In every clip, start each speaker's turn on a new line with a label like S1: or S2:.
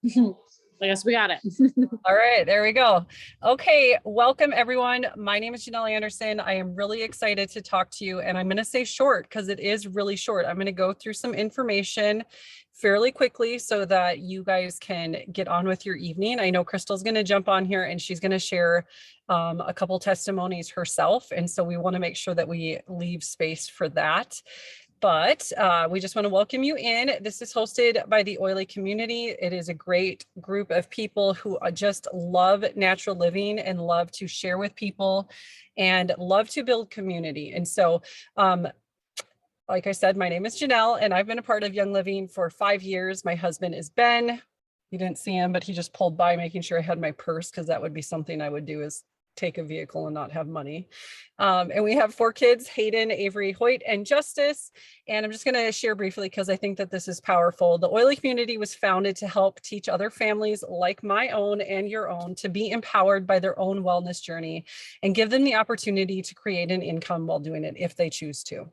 S1: I guess we got it.
S2: All right, there we go. Okay, welcome everyone. My name is Janelle Anderson. I am really excited to talk to you, and I'm going to say short because it is really short. I'm going to go through some information fairly quickly so that you guys can get on with your evening. I know Crystal's going to jump on here and she's going to share a couple testimonies herself, and so we want to make sure that we leave space for that. But we just want to welcome you in. This is hosted by the Oily Community. It is a great group of people who just love natural living and love to share with people and love to build community. And so, like I said, my name is Janelle, and I've been a part of Young Living for 5 years. My husband is Ben. You didn't see him, but he just pulled by making sure I had my purse, because that would be something I would do, is take a vehicle and not have money. And we have 4 kids, Hayden, Avery, Hoyt, and Justice. And I'm just going to share briefly because I think that this is powerful. The Oily Community was founded to help teach other families like my own and your own to be empowered by their own wellness journey and give them the opportunity to create an income while doing it if they choose to.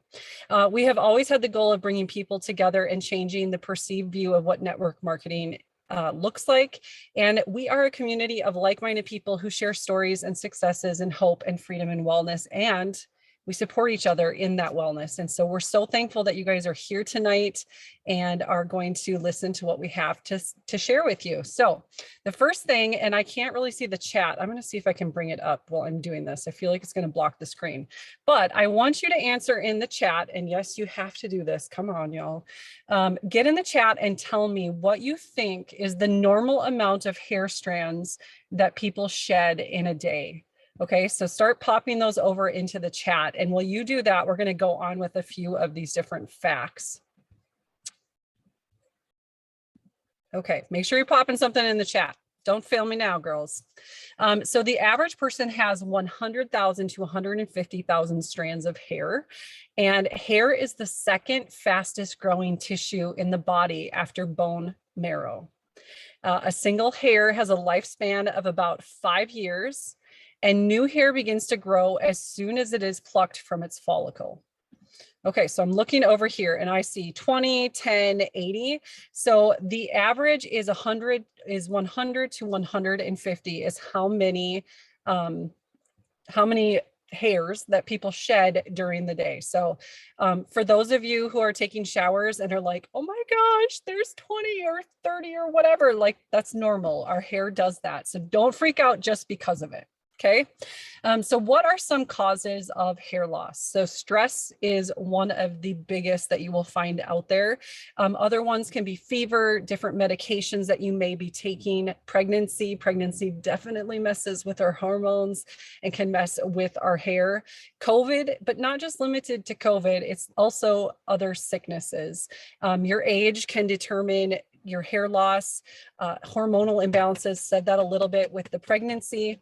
S2: We have always had the goal of bringing people together and changing the perceived view of what network marketing looks like. And we are a community of like-minded people who share stories and successes and hope and freedom and wellness, and we support each other in that wellness. And so we're so thankful that you guys are here tonight and are going to listen to what we have to share with you. So the first thing, and I can't really see the chat. I'm going to see if I can bring it up while I'm doing this. I feel like it's going to block the screen, but I want you to answer in the chat. And yes, you have to do this. Come on, y'all. Get in the chat and tell me what you think is the normal amount of hair strands that people shed in a day. Okay, so start popping those over into the chat. And while you do that, we're going to go on with a few of these different facts. Okay, make sure you're popping something in the chat. Don't fail me now, girls. So the average person has 100,000 to 150,000 strands of hair. And hair is the second fastest growing tissue in the body after bone marrow. A single hair has a lifespan of about 5 years. And new hair begins to grow as soon as it is plucked from its follicle. Okay, so I'm looking over here and I see 20, 10, 80. So the average is 100 to 150 is how many hairs that people shed during the day. So for those of you who are taking showers and are like, oh my gosh, there's 20 or 30 or whatever, like that's normal. Our hair does that. So don't freak out just because of it. Okay, so what are some causes of hair loss? So stress is one of the biggest that you will find out there. Other ones can be fever, different medications that you may be taking, pregnancy. Pregnancy definitely messes with our hormones and can mess with our hair. COVID, but not just limited to COVID, it's also other sicknesses. Your age can determine your hair loss. Hormonal imbalances, said that a little bit with the pregnancy.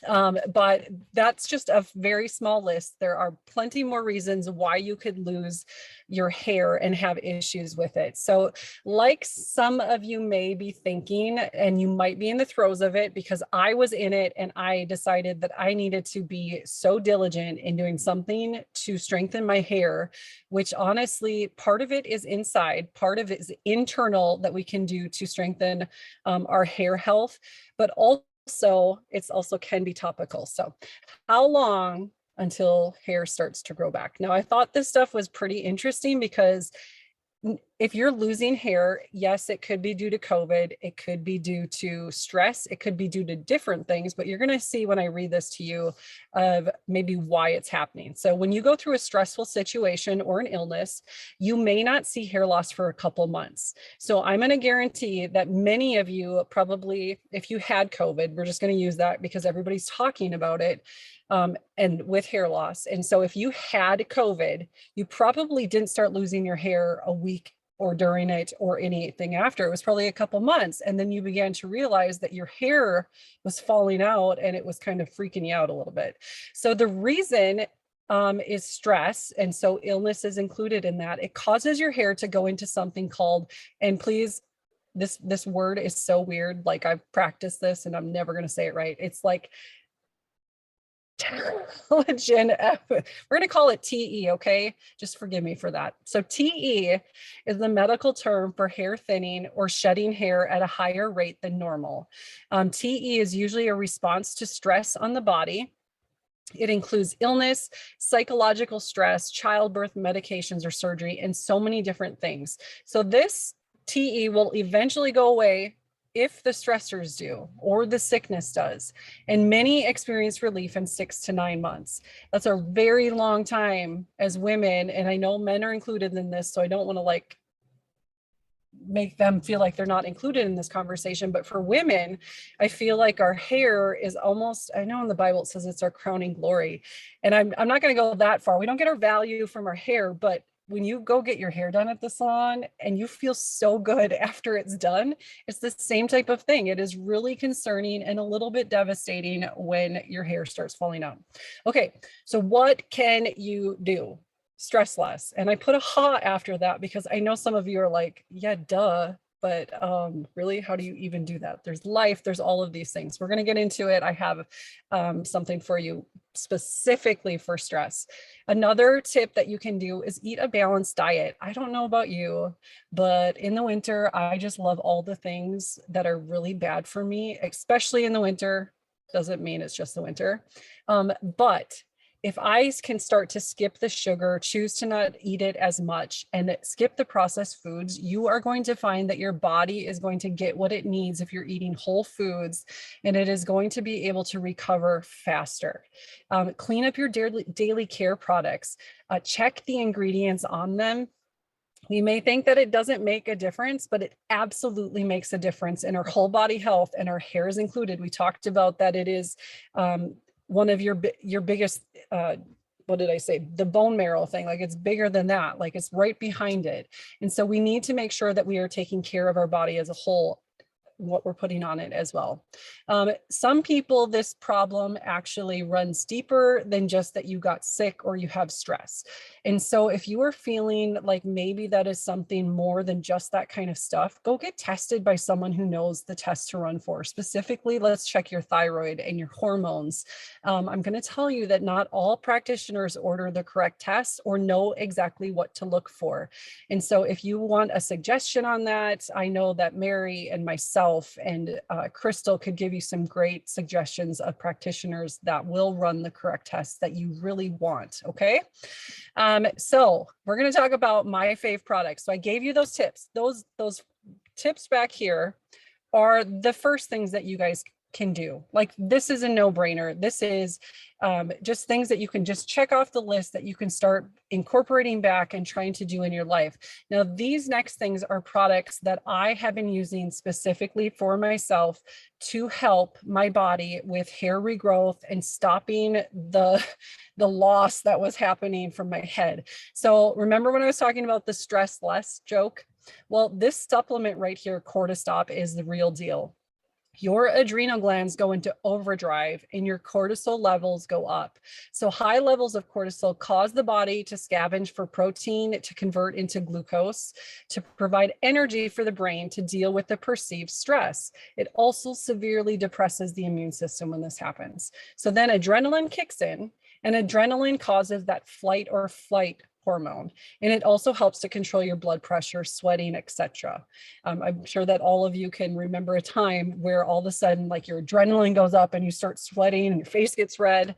S2: But that's just a very small list. There are plenty more reasons why you could lose your hair and have issues with it. So like some of you may be thinking, and you might be in the throes of it, because I was in it and I decided that I needed to be so diligent in doing something to strengthen my hair, which honestly, part of it is inside, part of it is internal that we can do to strengthen our hair health, but also it's also can be topical. So how long until hair starts to grow back? Now, I thought this stuff was pretty interesting because if you're losing hair, yes, it could be due to COVID. It could be due to stress. It could be due to different things, but you're going to see when I read this to you of maybe why it's happening. So when you go through a stressful situation or an illness, you may not see hair loss for a couple months. So I'm going to guarantee that many of you probably, if you had COVID, we're just going to use that because everybody's talking about it, and with hair loss. And so if you had COVID, you probably didn't start losing your hair a week or during it or anything after. It was probably a couple months. And then you began to realize that your hair was falling out and it was kind of freaking you out a little bit. So the reason is stress. And so illness is included in that. It causes your hair to go into something called, and please, this word is so weird. Like I've practiced this and I'm never going to say it right. It's like Collagen, we're going to call it TE, okay? Just forgive me for that. So TE is the medical term for hair thinning or shedding hair at a higher rate than normal. TE is usually a response to stress on the body. It includes illness, psychological stress, childbirth, medications or surgery, and so many different things. So this TE will eventually go away if the stressors do or the sickness does. And many experience relief in 6 to 9 months. That's a very long time as women. And I know men are included in this, so I don't want to like make them feel like they're not included in this conversation. But for women, I feel like our hair is almost, I know in the Bible it says it's our crowning glory. And I'm not going to go that far. We don't get our value from our hair, but when you go get your hair done at the salon and you feel so good after it's done, it's the same type of thing. It is really concerning and a little bit devastating when your hair starts falling out. Okay, so what can you do? Stress less. And I put a ha after that because I know some of you are like, yeah, duh. But really, how do you even do that? There's life, there's all of these things. We're going to get into it. I have something for you specifically for stress. Another tip that you can do is eat a balanced diet. I don't know about you, but in the winter, I just love all the things that are really bad for me, especially in the winter. Doesn't mean it's just the winter. But if I can start to skip the sugar, choose to not eat it as much, and skip the processed foods, you are going to find that your body is going to get what it needs if you're eating whole foods, and it is going to be able to recover faster. Clean up your daily care products. Check the ingredients on them. We may think that it doesn't make a difference, but it absolutely makes a difference in our whole body health, and our hair is included. We talked about that it is one of your biggest, what did I say? The bone marrow thing, like it's bigger than that, like it's right behind it. And so we need to make sure that we are taking care of our body as a whole, what we're putting on it as well. Some people, this problem actually runs deeper than just that you got sick or you have stress. And so if you are feeling like maybe that is something more than just that kind of stuff, go get tested by someone who knows the test to run for. Specifically, let's check your thyroid and your hormones. I'm going to tell you that not all practitioners order the correct tests or know exactly what to look for. And so if you want a suggestion on that, I know that Mary and myself and Crystal could give you some great suggestions of practitioners that will run the correct tests that you really want. Okay. So we're going to talk about my fave products. So I gave you those tips. Those tips back here are the first things that you guys can do. Like this is a no-brainer. This is just things that you can just check off the list that you can start incorporating back and trying to do in your life. Now, these next things are products that I have been using specifically for myself to help my body with hair regrowth and stopping the loss that was happening from my head. So remember when I was talking about the stress less joke? Well, this supplement right here, Cortistop, is the real deal. Your adrenal glands go into overdrive and your cortisol levels go up. So high levels of cortisol cause the body to scavenge for protein to convert into glucose to provide energy for the brain to deal with the perceived stress. It also severely depresses the immune system when this happens. So then adrenaline kicks in, and adrenaline causes that fight or flight hormone. And it also helps to control your blood pressure, sweating, etc. I'm sure that all of you can remember a time where all of a sudden, like your adrenaline goes up and you start sweating and your face gets red.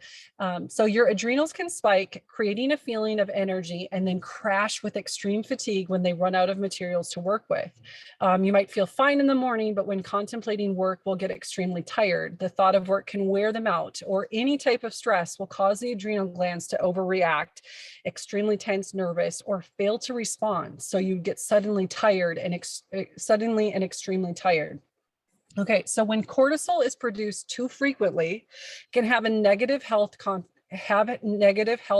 S2: So your adrenals can spike, creating a feeling of energy and then crash with extreme fatigue when they run out of materials to work with. You might feel fine in the morning, but when contemplating work, will get extremely tired. The thought of work can wear them out, or any type of stress will cause the adrenal glands to overreact, extremely tense, nervous, or fail to respond. So you get suddenly tired and extremely tired. Okay, so when cortisol is produced too frequently, it can have a negative health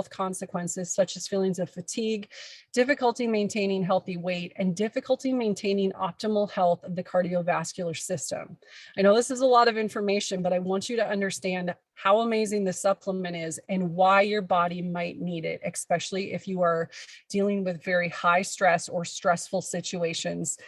S2: consequences such as feelings of fatigue, difficulty maintaining healthy weight, and difficulty maintaining optimal health of the cardiovascular system. I know this is a lot of information, but I want you to understand how amazing the supplement is and why your body might need it, especially if you are dealing with very high stress or stressful situations,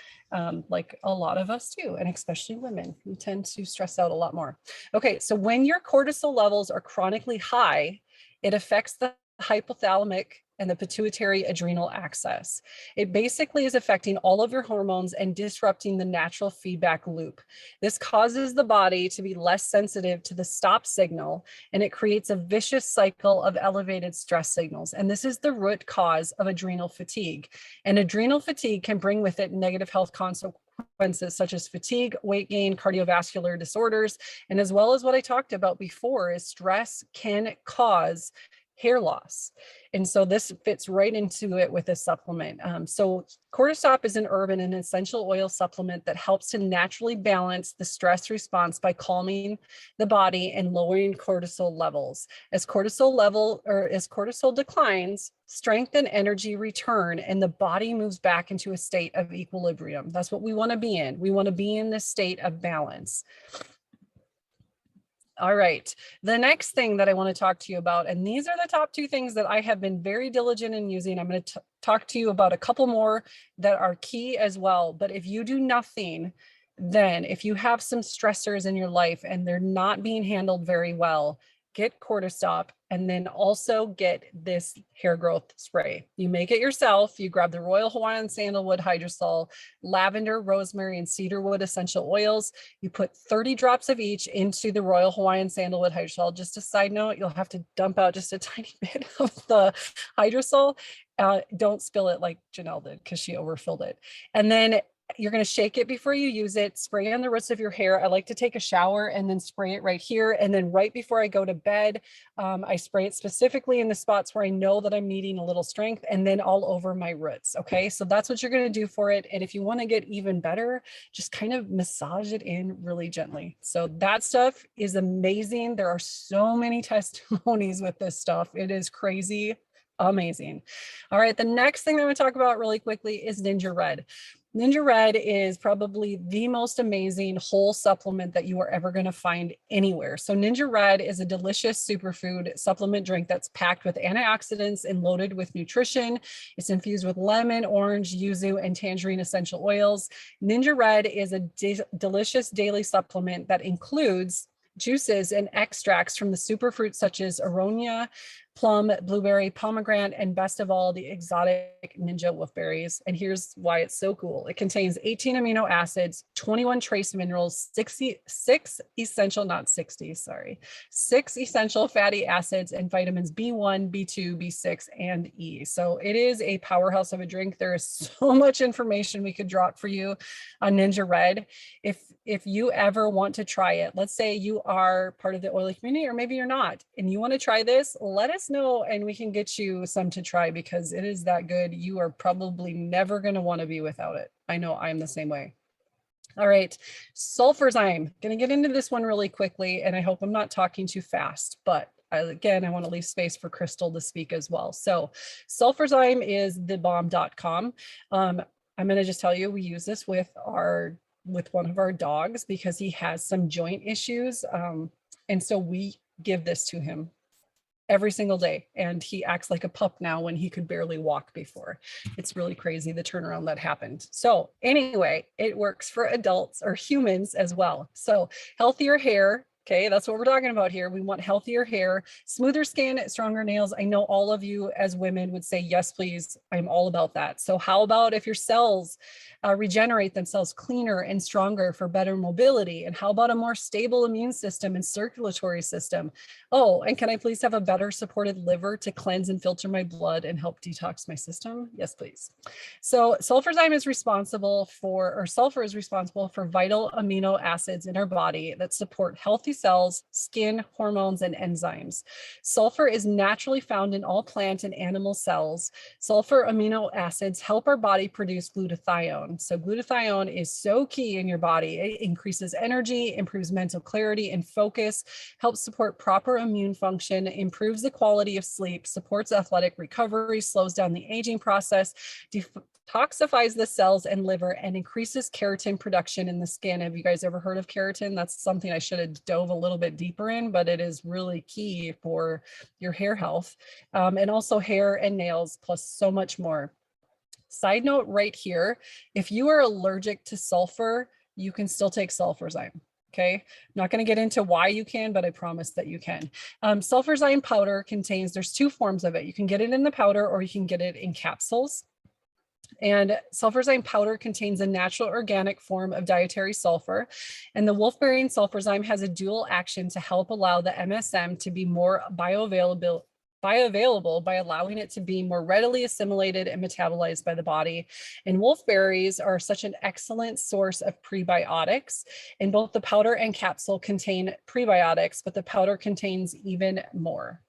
S2: like a lot of us do, and especially women who tend to stress out a lot more. Okay, so when your cortisol levels are chronically high, it affects the hypothalamic and the pituitary adrenal axis. It basically is affecting all of your hormones and disrupting the natural feedback loop. This causes the body to be less sensitive to the stop signal, and it creates a vicious cycle of elevated stress signals. And this is the root cause of adrenal fatigue. And adrenal fatigue can bring with it negative health consequences such as fatigue, weight gain, cardiovascular disorders, and as well as what I talked about before is stress can cause hair loss. And so this fits right into it with a supplement. So Cortistop is an herb and an essential oil supplement that helps to naturally balance the stress response by calming the body and lowering cortisol levels. As cortisol declines, strength and energy return and the body moves back into a state of equilibrium. That's what we want to be in. We want to be in this state of balance. All right, the next thing that I want to talk to you about, and these are the top two things that I have been very diligent in using. I'm going to talk to you about a couple more that are key as well. But if you do nothing, then if you have some stressors in your life and they're not being handled very well, get Cortistop and then also get this hair growth spray. You make it yourself. You grab the Royal Hawaiian Sandalwood Hydrosol, lavender, rosemary, and cedarwood essential oils. You put 30 drops of each into the Royal Hawaiian Sandalwood Hydrosol. Just a side note, you'll have to dump out just a tiny bit of the hydrosol. Don't spill it like Janelle did because she overfilled it. And then you're going to shake it before you use it, spray on the roots of your hair. I like to take a shower and then spray it right here. And then right before I go to bed, I spray it specifically in the spots where I know that I'm needing a little strength and then all over my roots. Okay, so that's what you're going to do for it. And if you want to get even better, just kind of massage it in really gently. So that stuff is amazing. There are so many testimonies with this stuff. It is crazy. Amazing. All right, the next thing I'm going to talk about really quickly is Ninja Red. Ninja Red is probably the most amazing whole supplement that you are ever going to find anywhere. So Ninja Red is a delicious superfood supplement drink that's packed with antioxidants and loaded with nutrition. It's infused with lemon, orange, yuzu, and tangerine essential oils. Ninja Red is a delicious daily supplement that includes juices and extracts from the superfruits such as aronia, plum, blueberry, pomegranate, and best of all, the exotic ninja wolfberries. And here's why it's so cool. It contains 18 amino acids, 21 trace minerals, 6 essential fatty acids, and vitamins B1, B2, B6, and E. So it is a powerhouse of a drink. There is so much information we could drop for you on Ninja Red. If you ever want to try it, let's say you are part of the oily community, or maybe you're not, and you want to try this, let us know and we can get you some to try because it is that good. You are probably never going to want to be without it. I know I'm the same way. All right, Sulfurzyme. Going to get into this one really quickly, and I hope I'm not talking too fast, but again, I want to leave space for Crystal to speak as well. So Sulfurzyme is thebomb.com. I'm going to just tell you, we use this with one of our dogs because he has some joint issues. And so we give this to him every single day, and he acts like a pup now when he could barely walk before. It's really crazy the turnaround that happened. So anyway, it works for adults or humans as well. So healthier hair. Okay, that's what we're talking about here. We want healthier hair, smoother skin, stronger nails. I know all of you as women would say, yes, please, I'm all about that. So how about if your cells regenerate themselves cleaner and stronger for better mobility? And how about a more stable immune system and circulatory system? Oh, and can I please have a better supported liver to cleanse and filter my blood and help detox my system? Yes, please. So Sulfurzyme is responsible for, or sulfur is responsible for vital amino acids in our body that support healthy cells, skin, hormones, and enzymes. Sulfur is naturally found in all plant and animal cells. Sulfur amino acids help our body produce glutathione. So glutathione is so key in your body. It increases energy, improves mental clarity and focus, helps support proper immune function, improves the quality of sleep, supports athletic recovery, slows down the aging process, detoxifies the cells and liver and increases keratin production in the skin. Have you guys ever heard of keratin? That's something I should have dove a little bit deeper in, but it is really key for your hair health, and also hair and nails, plus so much more. Side note right here, if you are allergic to sulfur, you can still take Sulfurzyme. Okay, I'm not going to get into why you can, but I promise that you can. Sulfurzyme powder contains, there's two forms of it. You can get it in the powder or you can get it in capsules. And Sulfurzyme powder contains a natural organic form of dietary sulfur. And the wolfberry Sulfurzyme has a dual action to help allow the MSM to be more bioavailable by allowing it to be more readily assimilated and metabolized by the body. And wolfberries are such an excellent source of prebiotics. And both the powder and capsule contain prebiotics, but the powder contains even more.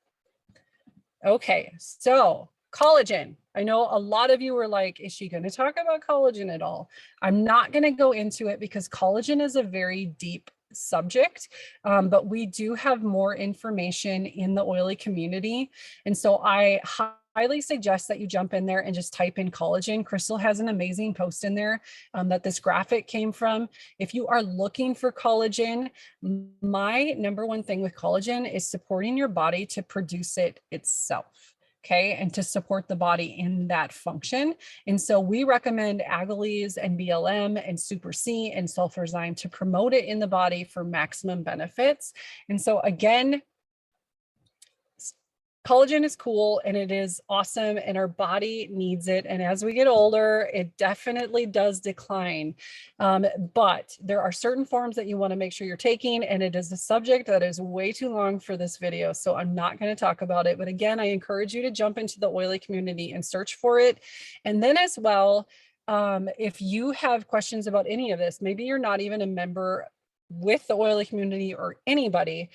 S2: Okay, so collagen. I know a lot of you were like, is she going to talk about collagen at all? I'm not going to go into it because collagen is a very deep subject, but we do have more information in the oily community. And so I highly suggest that you jump in there and just type in collagen. Crystal has an amazing post in there that this graphic came from. If you are looking for collagen, my number one thing with collagen is supporting your body to produce it itself. Okay, and to support the body in that function. And so we recommend Agalese and BLM and Super C and Sulfurzyme to promote it in the body for maximum benefits. And so again, collagen is cool and it is awesome and our body needs it. And as we get older, it definitely does decline. But there are certain forms that you want to make sure you're taking, and it is a subject that is way too long for this video. So I'm not going to talk about it. But again, I encourage you to jump into the oily community and search for it. And then as well, if you have questions about any of this, maybe you're not even a member with the oily community or anybody,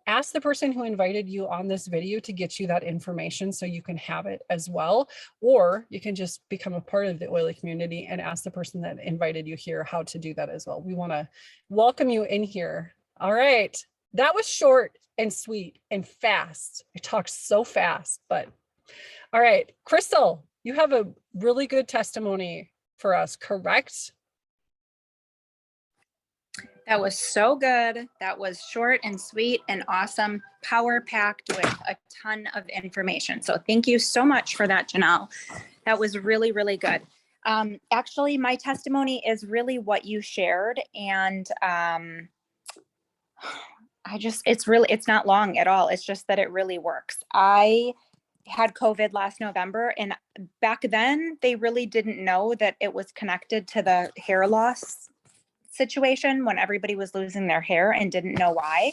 S2: ask the person who invited you on this video to get you that information so you can have it as well. Or you can just become a part of the oily community and ask the person that invited you here how to do that as well. We want to welcome you in here. All right. That was short and sweet and fast. I talked so fast, but all right. Crystal, you have a really good testimony for us, correct?
S3: That was so good. That was short and sweet and awesome, power packed with a ton of information. So thank you so much for that, Janelle. That was really, really good. Actually, my testimony is really what you shared. And it's not long at all. It's just that it really works. I had COVID last November, and back then they really didn't know that it was connected to the hair loss situation when everybody was losing their hair and didn't know why.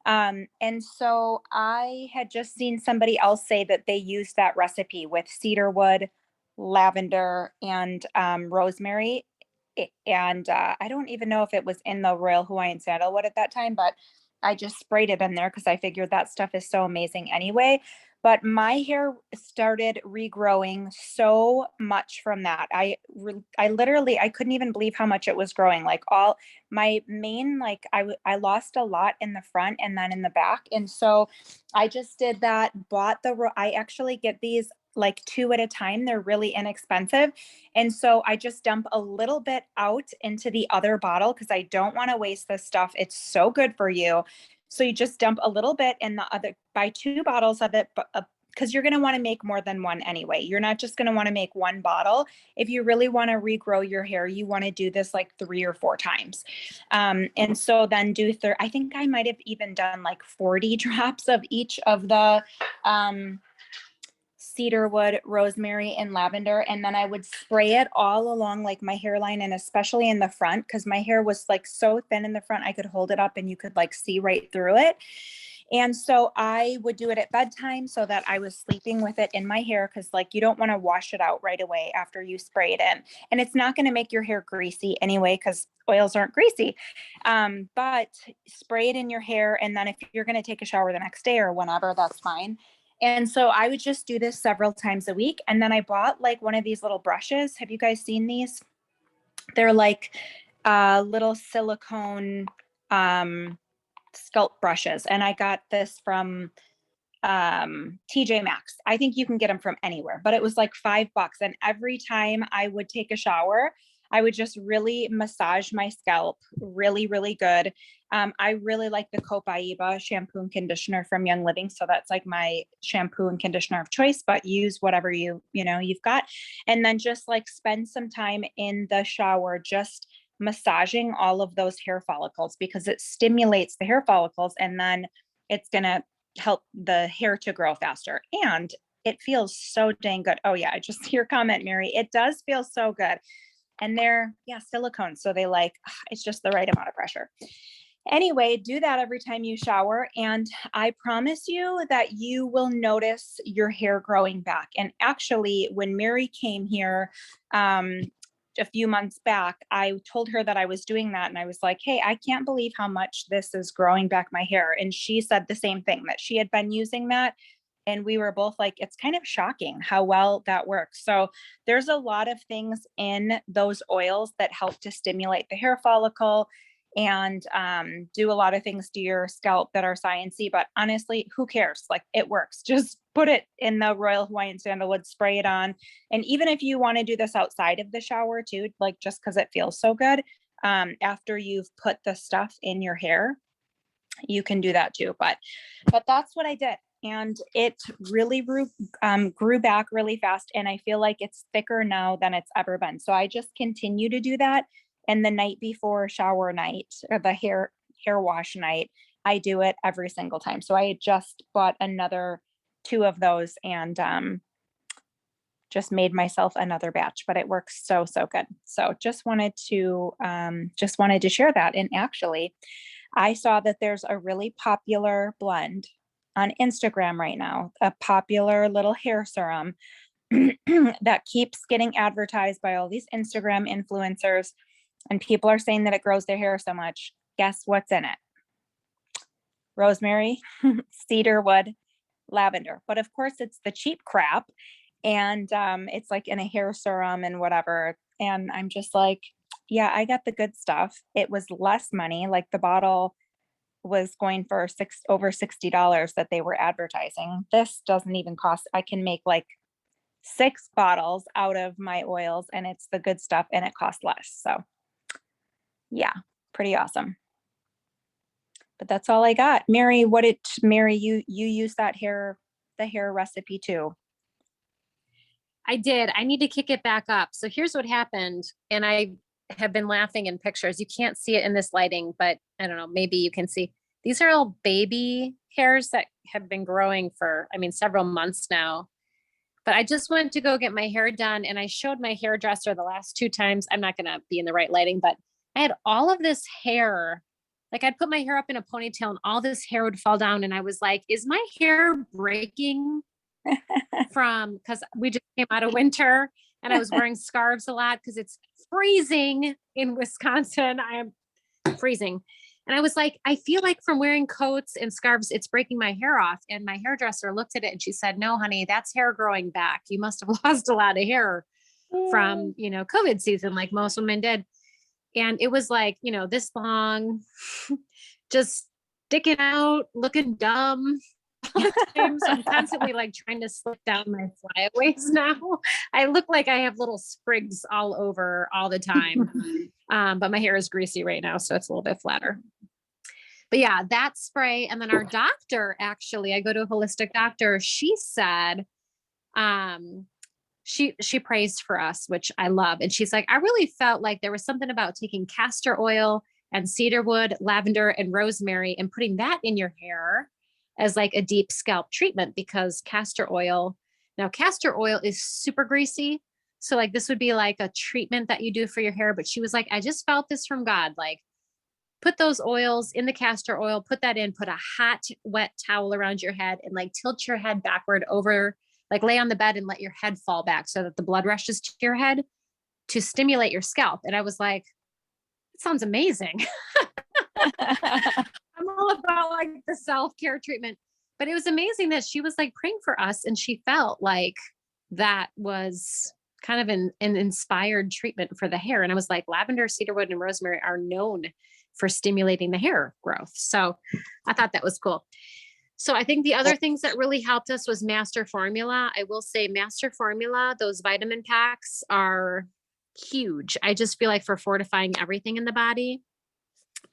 S3: And so I had just seen somebody else say that they used that recipe with cedarwood, lavender, and rosemary. And I don't even know if it was in the Royal Hawaiian Sandalwood at that time, but I just sprayed it in there because I figured that stuff is so amazing anyway. But my hair started regrowing so much from that. I literally, I couldn't even believe how much it was growing. Like all my mane, like I lost a lot in the front and then in the back. And so I just did that, I actually get these like 2 at a time. They're really inexpensive. And so I just dump a little bit out into the other bottle because I don't want to waste this stuff. It's so good for you. So you just dump a little bit in the other, buy 2 bottles of it, because you're going to want to make more than one anyway. You're not just going to want to make 1 bottle. If you really want to regrow your hair, you want to do this like 3 or 4 times. And so then I think I might have even done like 40 drops of each of the cedarwood, rosemary, and lavender. And then I would spray it all along like my hairline, and especially in the front, because my hair was like so thin in the front, I could hold it up and you could like see right through it. And so I would do it at bedtime so that I was sleeping with it in my hair, because like you don't want to wash it out right away after you spray it in. And it's not going to make your hair greasy anyway, because oils aren't greasy. But spray it in your hair. And then if you're going to take a shower the next day or whenever, that's fine. And so I would just do this several times a week. And then I bought like one of these little brushes. Have you guys seen these? They're like little silicone scalp brushes. And I got this from TJ Maxx. I think you can get them from anywhere, but it was like $5. And every time I would take a shower, I would just really massage my scalp really, really good. I really like the Copaiba shampoo and conditioner from Young Living. So that's like my shampoo and conditioner of choice, but use whatever you've got. And then just like spend some time in the shower, just massaging all of those hair follicles, because it stimulates the hair follicles, and then it's going to help the hair to grow faster. And it feels so dang good. Oh yeah. I just hear comment, Mary. It does feel so good. And they're, silicone. So they it's just the right amount of pressure. Anyway, do that every time you shower. And I promise you that you will notice your hair growing back. And actually, when Mary came here, a few months back, I told her that I was doing that. And I was like, hey, I can't believe how much this is growing back my hair. And she said the same thing, that she had been using that. And we were both like, it's kind of shocking how well that works. So there's a lot of things in those oils that help to stimulate the hair follicle and do a lot of things to your scalp that are sciencey. But honestly, who cares? Like, it works. Just put it in the Royal Hawaiian Sandalwood, spray it on. And even if you want to do this outside of the shower too, like just because it feels so good, after you've put the stuff in your hair, you can do that too. But that's what I did. And it really grew back really fast. And I feel like it's thicker now than it's ever been. So I just continue to do that. And the night before shower night, or the hair wash night, I do it every single time. So I just bought another 2 of those and just made myself another batch, but it works so good. So just wanted to share that. And actually, I saw that there's a really popular blend on Instagram right now, a popular little hair serum that keeps getting advertised by all these Instagram influencers, and people are saying that it grows their hair so much. Guess what's in it? Rosemary, cedarwood, lavender. But of course, it's the cheap crap, and it's like in a hair serum and whatever. And I'm just like, yeah, I got the good stuff. It was less money. Like the bottle was going for over $60 that they were advertising. This doesn't even cost. I can make like 6 bottles out of my oils, and it's the good stuff, and it costs less. So yeah, pretty awesome. But that's all I got. Mary, you use the hair recipe too?
S1: I did. I need to kick it back up. So here's what happened. And I have been laughing in pictures. You can't see it in this lighting, but I don't know, maybe you can see. These are all baby hairs that have been growing for, several months now. But I just went to go get my hair done, and I showed my hairdresser the last 2 times. I'm not going to be in the right lighting, but I had all of this hair. Like, I'd put my hair up in a ponytail and all this hair would fall down. And I was like, is my hair breaking because we just came out of winter and I was wearing scarves a lot because it's freezing in Wisconsin. I am freezing. And I was like, I feel like from wearing coats and scarves, it's breaking my hair off. And my hairdresser looked at it and she said, no, honey, that's hair growing back. You must have lost a lot of hair from, COVID season, like most women did. And it was like, this long, just sticking out, looking dumb. All the time. So I'm constantly like trying to slip down my flyaways now. I look like I have little sprigs all over all the time. But my hair is greasy right now, so it's a little bit flatter. But yeah, that spray. And then our doctor, actually, I go to a holistic doctor. She said, she praised for us, which I love. And she's like, I really felt like there was something about taking castor oil and cedarwood, lavender, and rosemary and putting that in your hair as like a deep scalp treatment, because castor oil is super greasy. So like this would be like a treatment that you do for your hair. But she was like, I just felt this from God. Like, put those oils in the castor oil, put that in, put a hot, wet towel around your head and like tilt your head backward over, like lay on the bed and let your head fall back so that the blood rushes to your head to stimulate your scalp. And I was like, it sounds amazing. I'm all about like the self-care treatment, but it was amazing that she was like praying for us and she felt like that was kind of an inspired treatment for the hair. And I was like, lavender, cedarwood, and rosemary are known for stimulating the hair growth. So I thought that was cool. So I think the other things that really helped us was Master Formula. I will say Master Formula, those vitamin packs are huge. I just feel like for fortifying everything in the body.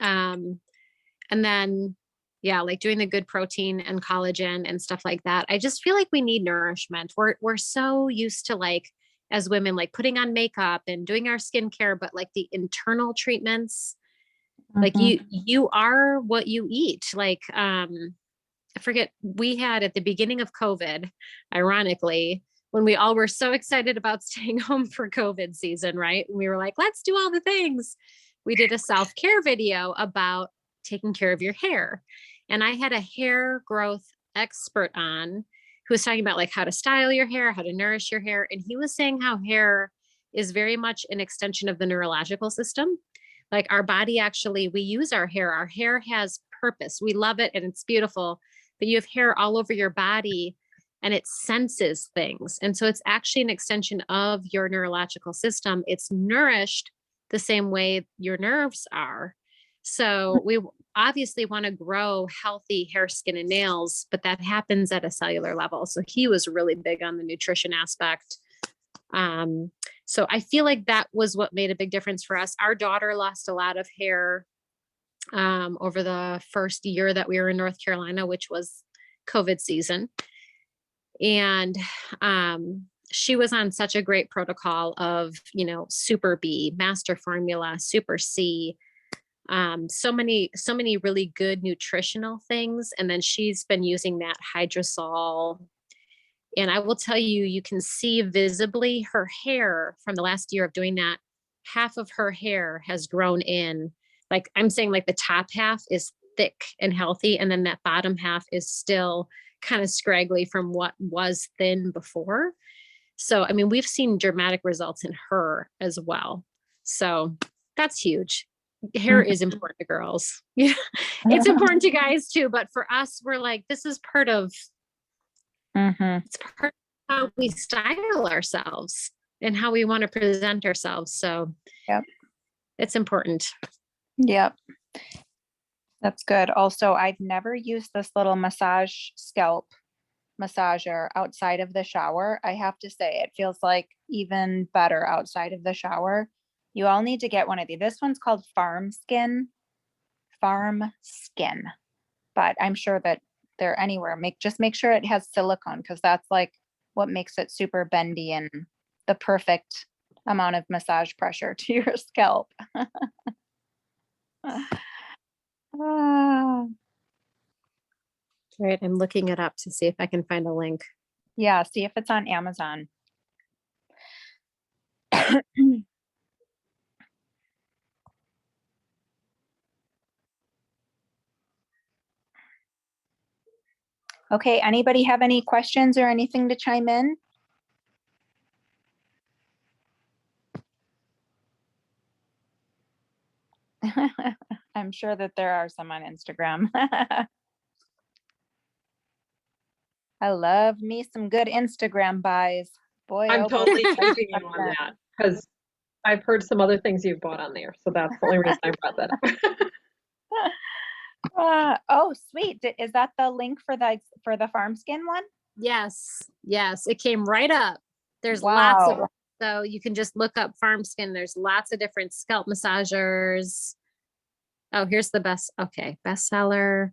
S1: And then, yeah, like doing the good protein and collagen and stuff like that. I just feel like we need nourishment. We're so used to, like, as women, like putting on makeup and doing our skincare, but like the internal treatments, like you are what you eat. Like, I forget, we had at the beginning of COVID, ironically, when we all were so excited about staying home for COVID season, right? And we were like, let's do all the things. We did a self-care video about taking care of your hair. And I had a hair growth expert on who was talking about like how to style your hair, how to nourish your hair. And he was saying how hair is very much an extension of the neurological system. Like our body, actually, we use our hair. Our hair has purpose. We love it and it's beautiful, but you have hair all over your body and it senses things. And so it's actually an extension of your neurological system. It's nourished the same way your nerves are. So we obviously want to grow healthy hair, skin, and nails, but that happens at a cellular level. So he was really big on the nutrition aspect. So I feel like that was what made a big difference for us. Our daughter lost a lot of hair over the first year that we were in North Carolina, which was COVID season. And she was on such a great protocol of, you know, Super B, Master Formula, Super C, so many really good nutritional things. And then she's been using that hydrosol. And I will tell you, you can see visibly her hair from the last year of doing that. Half of her hair has grown in. Like I'm saying, like the top half is thick and healthy. And then that bottom half is still kind of scraggly from what was thin before. So, I mean, we've seen dramatic results in her as well. So that's huge. Hair is important to girls. Yeah. It's important to guys too. But for us, we're like, this is part of, it's part of how we style ourselves and how we want to present ourselves. So it's important.
S3: Yep. That's good. Also, I've never used this little scalp massager outside of the shower. I have to say, it feels like even better outside of the shower. You all need to get one of these. This one's called Farm Skin, but I'm sure that they're anywhere. Just make sure it has silicone, because that's like what makes it super bendy and the perfect amount of massage pressure to your scalp.
S1: Right. I'm looking it up to see if I can find a link.
S3: Yeah. See if it's on Amazon. Okay. Anybody have any questions or anything to chime in? I'm sure that there are some on Instagram. I love me some good Instagram buys. Boy,
S4: I'm
S3: oh boy.
S4: totally keeping you on that because I've heard some other things you've bought on there. So that's the only reason I brought that up.
S3: Oh, sweet. Is that the link for the farm skin one?
S1: Yes. Yes. It came right up. There's
S3: Wow.
S1: lots of, so you can just look up farm skin. There's lots of different scalp massagers. Oh, here's the best. Okay. Bestseller.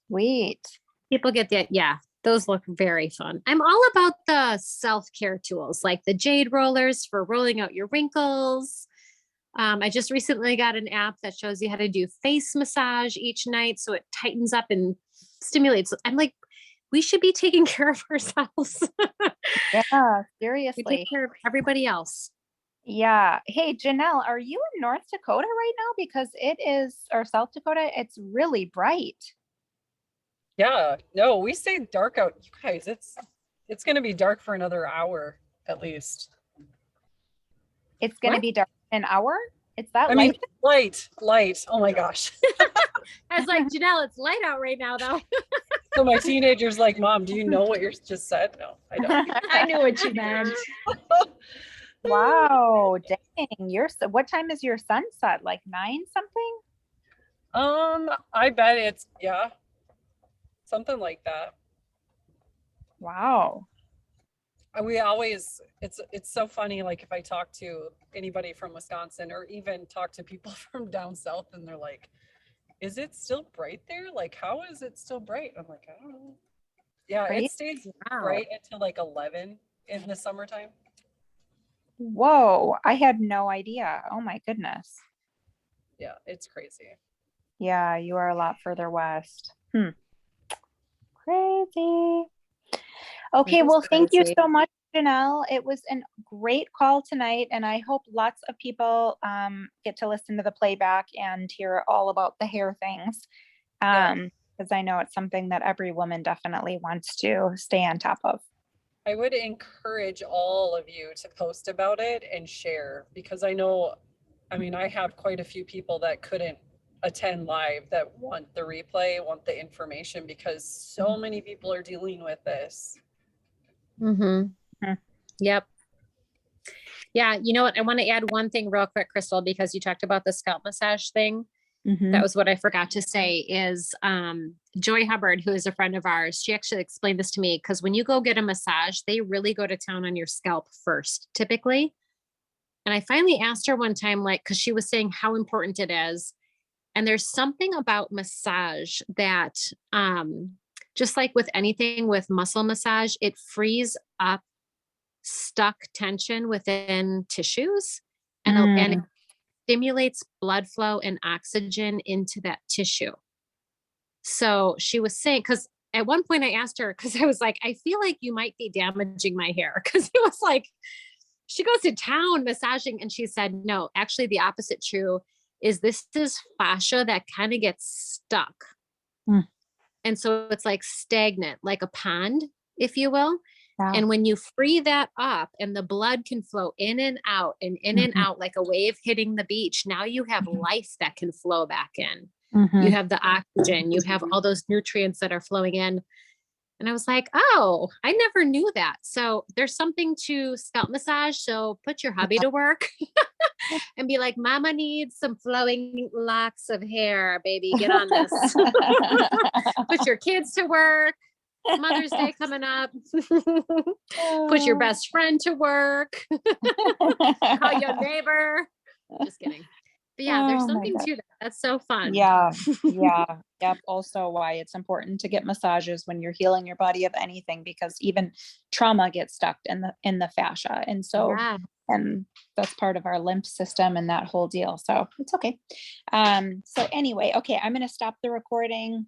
S3: Sweet.
S1: People get that. Yeah. Those look very fun. I'm all about the self-care tools, like the jade rollers for rolling out your wrinkles. I just recently got an app that shows you how to do face massage each night, so it tightens up and stimulates. I'm like, we should be taking care of ourselves.
S3: Yeah,
S1: We
S3: seriously.
S1: take care of everybody else.
S3: Yeah. Hey, Janelle, are you in North Dakota right now? Because it is, or South Dakota, it's really bright.
S2: Yeah, no, we stay dark out. You guys, it's gonna be dark for another hour at least.
S3: It's going to
S1: What?
S3: be dark an hour? It's that
S2: I
S3: light?
S2: mean, light. Oh my gosh.
S1: I was like, Janelle, it's light out right now, though.
S2: So my teenager's like, Mom, do you know what you just said? No, I don't.
S5: I knew what you meant.
S3: Wow, dang. What time is your sunset? Like 9 something?
S2: I bet it's, yeah. something like that.
S3: Wow.
S2: We always, it's so funny, like if I talk to anybody from Wisconsin or even talk to people from down south and they're like, is it still bright there? Like, how is it still bright? I'm like, I don't know. Yeah,
S3: Right?
S2: it stays
S1: Wow.
S2: bright until like 11 in the summertime.
S3: Whoa, I had no idea. Oh my goodness.
S2: Yeah, it's crazy.
S3: Yeah, you are a lot further west. Crazy. Okay,
S1: is
S3: well, thank you
S1: crazy.
S3: so much, Janelle. It was a great call tonight, and I hope lots of people get to listen to the playback and hear all about the hair things. Because I know it's something that every woman definitely wants to stay on top of.
S2: I would encourage all of you to post about it and share, because I know, I mean, I have quite a few people that couldn't attend live that want the replay, want the information, because so many people are dealing with this.
S1: Mm-hmm. Yep. Yeah. You know what? I want to add one thing real quick, Crystal, because you talked about the scalp massage thing. That was what I forgot to say is Joy Hubbard, who is a friend of ours, she actually explained this to me, because when you go get a massage, they really go to town on your scalp first, typically. And I finally asked her one time, like, because she was saying how important it is. And there's something about massage that, just like with anything with muscle massage, it frees up stuck tension within tissues and it stimulates blood flow and oxygen into that tissue. So she was saying, because at one point I asked her, because I was like, I feel like you might be damaging my hair. Because it was like, she goes to town massaging, and she said, no, actually the opposite true is this is fascia that kind of gets stuck. And so it's like stagnant, like a pond, if you will.
S3: Wow.
S1: And when you free that up and the blood can flow in and out and in and out like a wave hitting the beach, now you have life that can flow back in. You have the oxygen, you have all those nutrients that are flowing in. And I was like, oh, I never knew that. So there's something to scalp massage. So put your hubby to work and be like, mama needs some flowing locks of hair, baby. Get on this. Put your kids to work. Mother's Day coming up. Put your best friend to work. Call your neighbor. Just kidding. But yeah, there's something to that. That's so fun.
S3: Yeah. Yep. Also why it's important to get massages when you're healing your body of anything, because even trauma gets stuck in the fascia. And so, and that's part of our lymph system and that whole deal. So it's okay. So anyway, okay, I'm going to stop the recording.